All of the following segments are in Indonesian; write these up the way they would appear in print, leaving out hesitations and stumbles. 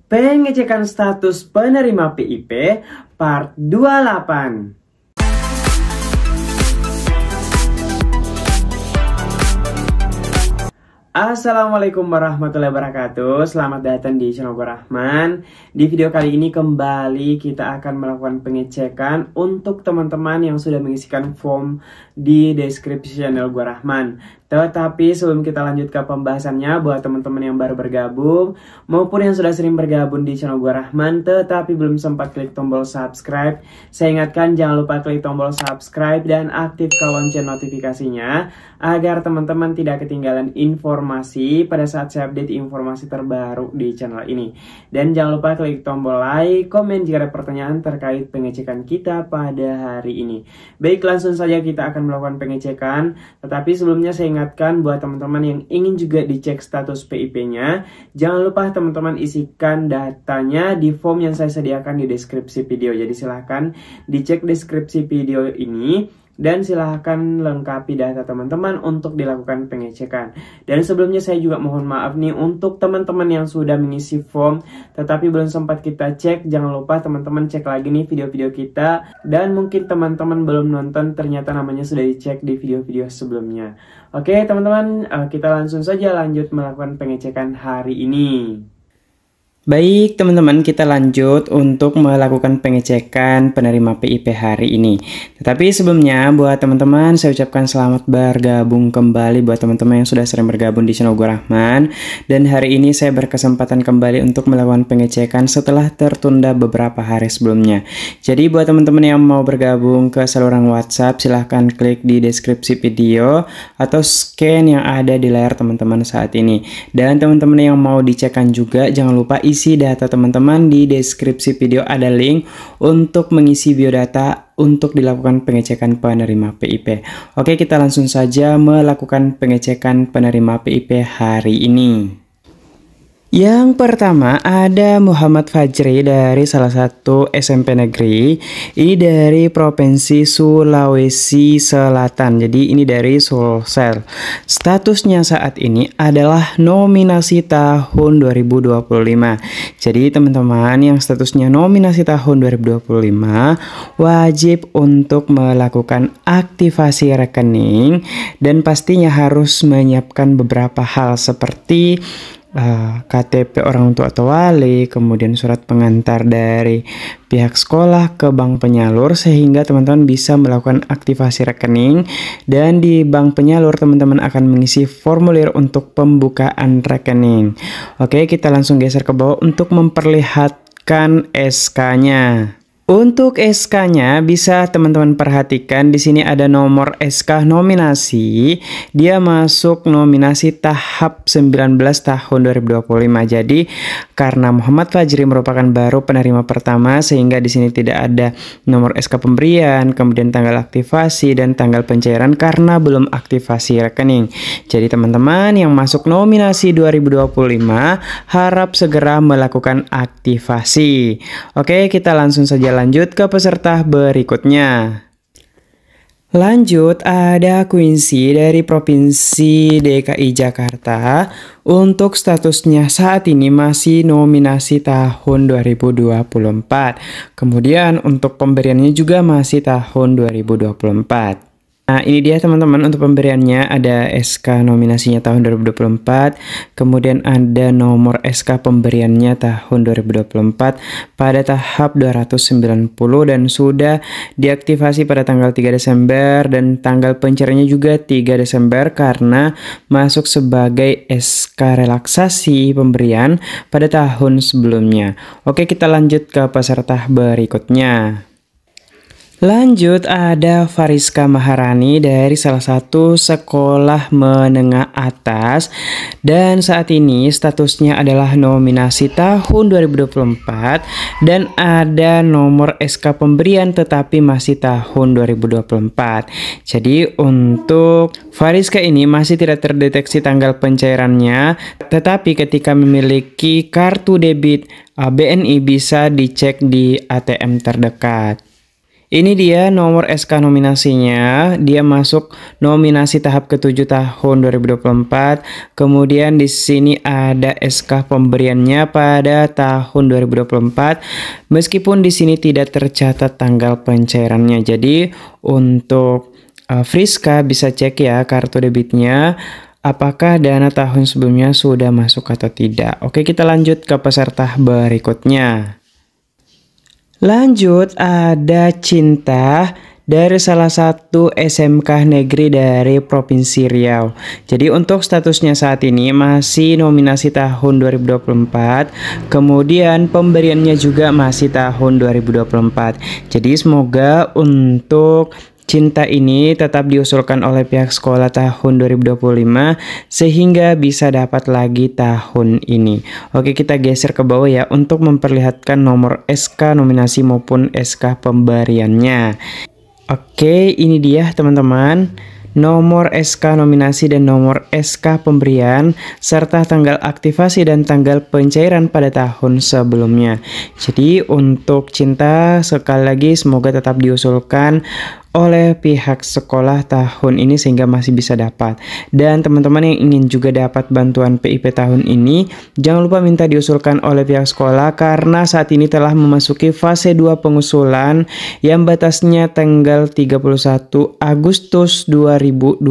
Pengecekan status penerima PIP Part 28. Assalamualaikum warahmatullahi wabarakatuh. Selamat datang di channel Gua Rahman. Di video kali ini kembali kita akan melakukan pengecekan untuk teman-teman yang sudah mengisikan form di deskripsi channel Gua Rahman. Tetapi sebelum kita lanjut ke pembahasannya, buat teman-teman yang baru bergabung maupun yang sudah sering bergabung di channel Gua Rahman tetapi belum sempat klik tombol subscribe, saya ingatkan jangan lupa klik tombol subscribe dan aktifkan lonceng notifikasinya agar teman-teman tidak ketinggalan informasi pada saat saya update informasi terbaru di channel ini. Dan jangan lupa klik tombol like, komen jika ada pertanyaan terkait pengecekan kita pada hari ini. Baik, langsung saja kita akan melakukan pengecekan. Tetapi sebelumnya saya ingatkan buat teman-teman yang ingin juga dicek status PIP-nya, jangan lupa teman-teman isikan datanya di form yang saya sediakan di deskripsi video. Jadi silahkan dicek deskripsi video ini dan silahkan lengkapi data teman-teman untuk dilakukan pengecekan. Dan sebelumnya saya juga mohon maaf nih untuk teman-teman yang sudah mengisi form tetapi belum sempat kita cek, jangan lupa teman-teman cek lagi nih video-video kita. Dan mungkin teman-teman belum nonton ternyata namanya sudah dicek di video-video sebelumnya. Oke teman-teman, kita langsung saja lanjut melakukan pengecekan hari ini. Baik teman-teman, kita lanjut untuk melakukan pengecekan penerima PIP hari ini. Tetapi sebelumnya buat teman-teman saya ucapkan selamat bergabung kembali buat teman-teman yang sudah sering bergabung di channel Gua Rahman. Dan hari ini saya berkesempatan kembali untuk melakukan pengecekan setelah tertunda beberapa hari sebelumnya. Jadi buat teman-teman yang mau bergabung ke saluran WhatsApp, silahkan klik di deskripsi video atau scan yang ada di layar teman-teman saat ini. Dan teman-teman yang mau dicekkan juga jangan lupa isi data teman-teman. Di deskripsi video ada link untuk mengisi biodata untuk dilakukan pengecekan penerima PIP. Oke, kita langsung saja melakukan pengecekan penerima PIP hari ini. Yang pertama ada Muhammad Fajri dari salah satu SMP negeri. Ini dari Provinsi Sulawesi Selatan. Jadi ini dari Sulsel. Statusnya saat ini adalah nominasi tahun 2025. Jadi teman-teman yang statusnya nominasi tahun 2025 wajib untuk melakukan aktivasi rekening dan pastinya harus menyiapkan beberapa hal seperti KTP orang tua atau wali, kemudian surat pengantar dari pihak sekolah ke bank penyalur sehingga teman-teman bisa melakukan aktivasi rekening. Dan di bank penyalur teman-teman akan mengisi formulir untuk pembukaan rekening. Oke, kita langsung geser ke bawah untuk memperlihatkan SK-nya. Untuk SK-nya bisa teman-teman perhatikan di sini ada nomor SK nominasi. Dia masuk nominasi tahap 19 tahun 2025. Jadi karena Muhammad Fajri merupakan baru penerima pertama sehingga di sini tidak ada nomor SK pemberian, kemudian tanggal aktivasi dan tanggal pencairan karena belum aktivasi rekening. Jadi teman-teman yang masuk nominasi 2025 harap segera melakukan aktivasi. Oke, kita langsung saja lanjut ke peserta berikutnya. Lanjut ada Quincy dari Provinsi DKI Jakarta. Untuk statusnya saat ini masih nominasi tahun 2024. Kemudian untuk pemberiannya juga masih tahun 2024. Nah ini dia teman-teman untuk pemberiannya, ada SK nominasinya tahun 2024, kemudian ada nomor SK pemberiannya tahun 2024 pada tahap 290 dan sudah diaktifasi pada tanggal 3 Desember dan tanggal pencairannya juga 3 Desember karena masuk sebagai SK relaksasi pemberian pada tahun sebelumnya. Oke, kita lanjut ke peserta berikutnya. Lanjut ada Fariska Maharani dari salah satu sekolah menengah atas dan saat ini statusnya adalah nominasi tahun 2024 dan ada nomor SK pemberian tetapi masih tahun 2024. Jadi untuk Fariska ini masih tidak terdeteksi tanggal pencairannya, tetapi ketika memiliki kartu debit BNI bisa dicek di ATM terdekat. Ini dia nomor SK nominasinya, dia masuk nominasi tahap ke-7 tahun 2024. Kemudian di sini ada SK pemberiannya pada tahun 2024. Meskipun di sini tidak tercatat tanggal pencairannya. Jadi untuk Friska bisa cek ya kartu debitnya, apakah dana tahun sebelumnya sudah masuk atau tidak. Oke, kita lanjut ke peserta berikutnya. Lanjut, ada Cinta dari salah satu SMK negeri dari Provinsi Riau. Jadi untuk statusnya saat ini masih nominasi tahun 2024. Kemudian pemberiannya juga masih tahun 2024. Jadi semoga untuk Cinta ini tetap diusulkan oleh pihak sekolah tahun 2025 sehingga bisa dapat lagi tahun ini. Oke, kita geser ke bawah ya untuk memperlihatkan nomor SK nominasi maupun SK pemberiannya. Oke, ini dia teman-teman. Nomor SK nominasi dan nomor SK pemberian serta tanggal aktivasi dan tanggal pencairan pada tahun sebelumnya. Jadi untuk Cinta sekali lagi semoga tetap diusulkan oleh pihak sekolah tahun ini sehingga masih bisa dapat. Dan teman-teman yang ingin juga dapat bantuan PIP tahun ini, jangan lupa minta diusulkan oleh pihak sekolah karena saat ini telah memasuki fase 2 pengusulan yang batasnya tanggal 31 Agustus 2025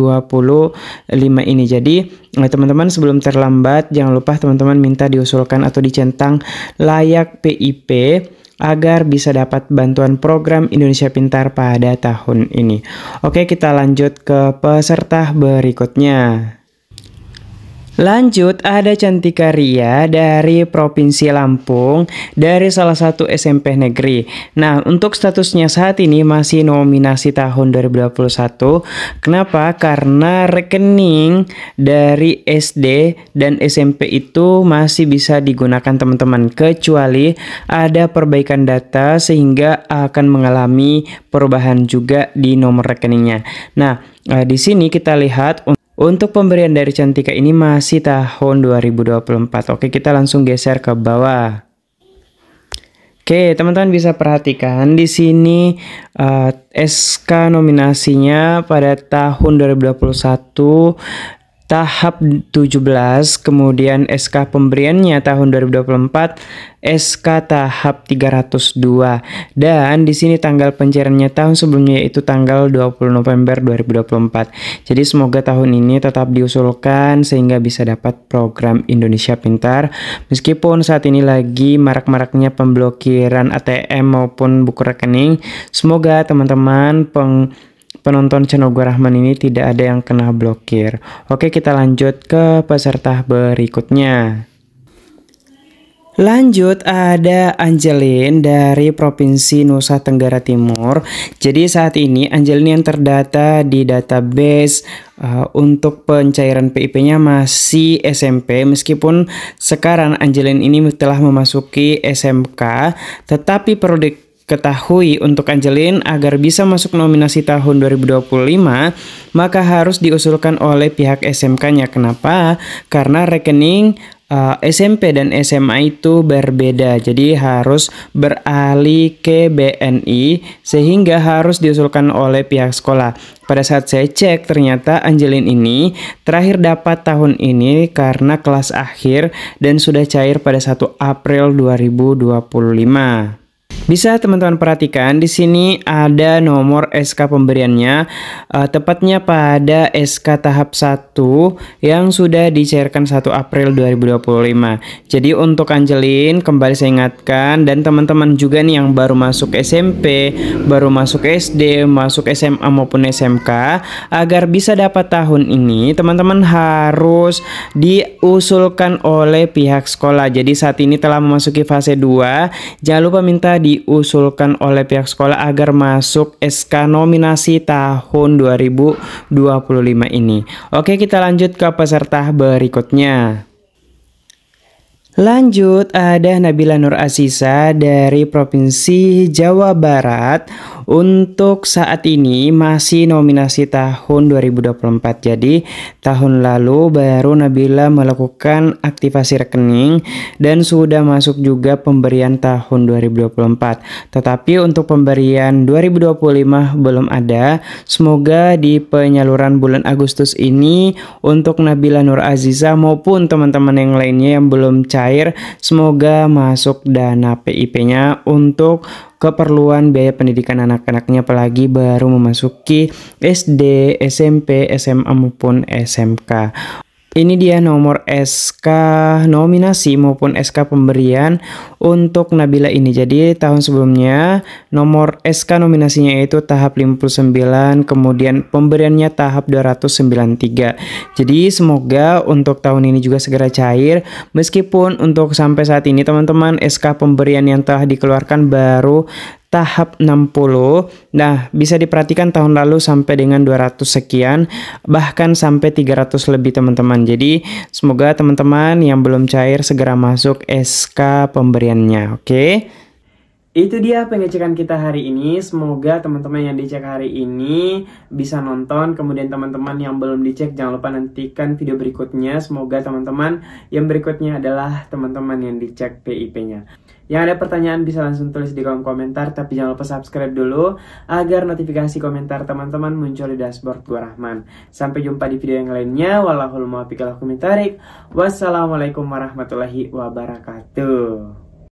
ini. Jadi teman-teman sebelum terlambat jangan lupa teman-teman minta diusulkan atau dicentang layak PIP agar bisa dapat bantuan program Indonesia Pintar pada tahun ini. Oke, kita lanjut ke peserta berikutnya. Lanjut, ada Cantika Ria dari Provinsi Lampung dari salah satu SMP negeri. Nah, untuk statusnya saat ini masih nominasi tahun 2021. Kenapa? Karena rekening dari SD dan SMP itu masih bisa digunakan teman-teman, kecuali ada perbaikan data sehingga akan mengalami perubahan juga di nomor rekeningnya. Nah, di sini kita lihat untuk pemberian dari Cantika ini masih tahun 2024. Oke, kita langsung geser ke bawah. Oke, teman-teman bisa perhatikan di sini SK nominasinya pada tahun 2021 tahap 17, kemudian SK pemberiannya tahun 2024 SK tahap 302, dan di sini tanggal pencairannya tahun sebelumnya yaitu tanggal 20 November 2024. Jadi semoga tahun ini tetap diusulkan sehingga bisa dapat program Indonesia Pintar meskipun saat ini lagi marak-maraknya pemblokiran ATM maupun buku rekening. Semoga teman-teman penonton channel Gua Rahman ini tidak ada yang kena blokir. Oke, kita lanjut ke peserta berikutnya. Lanjut, ada Angelin dari Provinsi Nusa Tenggara Timur. Jadi saat ini Angelin yang terdata di database untuk pencairan PIP-nya masih SMP. Meskipun sekarang Angelin ini telah memasuki SMK, tetapi perlu ketahui untuk Angelin agar bisa masuk nominasi tahun 2025 maka harus diusulkan oleh pihak SMK-nya. Kenapa? Karena rekening SMP dan SMA itu berbeda, jadi harus beralih ke BNI sehingga harus diusulkan oleh pihak sekolah. Pada saat saya cek ternyata Angelin ini terakhir dapat tahun ini karena kelas akhir dan sudah cair pada 1 April 2025. Bisa teman-teman perhatikan di sini ada nomor SK pemberiannya, tepatnya pada SK tahap 1 yang sudah dicairkan 1 April 2025. Jadi untuk Angelin kembali saya ingatkan, dan teman-teman juga nih yang baru masuk SMP, baru masuk SD, masuk SMA maupun SMK, agar bisa dapat tahun ini teman-teman harus diusulkan oleh pihak sekolah. Jadi saat ini telah memasuki fase 2, jangan lupa minta diusulkan oleh pihak sekolah agar masuk SK nominasi tahun 2025 ini. Oke, kita lanjut ke peserta berikutnya. Lanjut, ada Nabila Nur Asisa dari Provinsi Jawa Barat. Untuk saat ini masih nominasi tahun 2024. Jadi tahun lalu baru Nabila melakukan aktivasi rekening dan sudah masuk juga pemberian tahun 2024. Tetapi untuk pemberian 2025 belum ada. Semoga di penyaluran bulan Agustus ini untuk Nabila Nur Aziza maupun teman-teman yang lainnya yang belum cair, semoga masuk dana PIP-nya untuk keperluan biaya pendidikan anak-anaknya, apalagi baru memasuki SD, SMP, SMA maupun SMK. Ini dia nomor SK nominasi maupun SK pemberian untuk Nabila ini. Jadi tahun sebelumnya nomor SK nominasinya itu tahap 59, kemudian pemberiannya tahap 293. Jadi semoga untuk tahun ini juga segera cair. Meskipun untuk sampai saat ini teman-teman SK pemberian yang telah dikeluarkan baru tahap 60. Nah, bisa diperhatikan tahun lalu sampai dengan 200 sekian, bahkan sampai 300 lebih teman-teman. Jadi, semoga teman-teman yang belum cair segera masuk SK pemberiannya, oke? Itu dia pengecekan kita hari ini. Semoga teman-teman yang dicek hari ini bisa nonton. Kemudian teman-teman yang belum dicek jangan lupa nantikan video berikutnya. Semoga teman-teman yang berikutnya adalah teman-teman yang dicek PIP-nya. Yang ada pertanyaan bisa langsung tulis di kolom komentar. Tapi jangan lupa subscribe dulu agar notifikasi komentar teman-teman muncul di dashboard Gua Rahman. Sampai jumpa di video yang lainnya. Wallahul muwaffiq ila aqwamit thoriq. Wassalamualaikum warahmatullahi wabarakatuh.